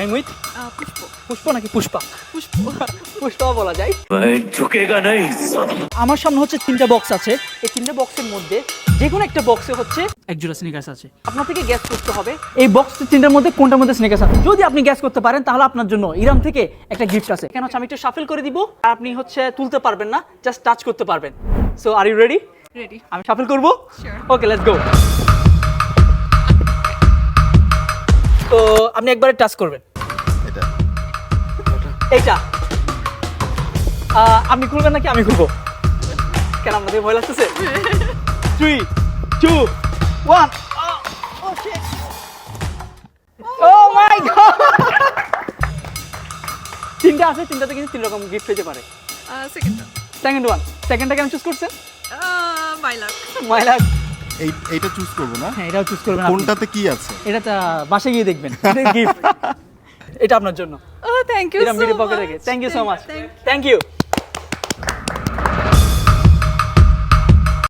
Rhyme with পুষ্প। পুষ্প নাকি পুষ্পা? পুষ্প। পুষ্পা বলা যায়। আমার সামনে হচ্ছে 3টা বক্স আছে। এই 3টা বক্সের মধ্যে যে কোনো একটা বক্সে হচ্ছে এক জোড়া স্নিকার্স আছে। আপনার থেকে গ্যাস করতে হবে এই বক্স 3টার মধ্যে কোনটার মধ্যে স্নিকার্স আছে। যদি আপনি গ্যাস করতে পারেন তাহলে আপনার জন্য ইরাম থেকে একটা গিফট আছে। কেন হচ্ছে আমি একটু শাফল করে দিব আর আপনি হচ্ছে তুলতে পারবেন না, জাস্ট টাচ করতে পারবেন। So are you ready? Ready. আমি শাফল করব। Sure. Okay, let's go. তো আপনি একবারে টাচ করবেন এইটা। আপনি খুলবেন নাকি আমি খুলবো? কেন আমাদের ভয় লাগতেছে? 3, 2, 1। Oh my god! 3টা আছে, 3টাতে কিন্তু 3 রকম গিফট হতে পারে। সেকেন্ডটা। সেকেন্ড ওয়ান, সেকেন্ডটা কেন চুজ করছেন? মাইলাক। মাইলাক। এইটা চুজ করবো না? হ্যাঁ, এটাও চুজ করবেন আপনি। কোনটাতে কি আছে? এটা বাসায় গিয়ে দেখবেন। গিফট এটা আপনার জন্য। থ্যাংক ইউ এটা সো মিডি পকেটে মাচ। রেখে। Thank you so much. Thank you. Thank you.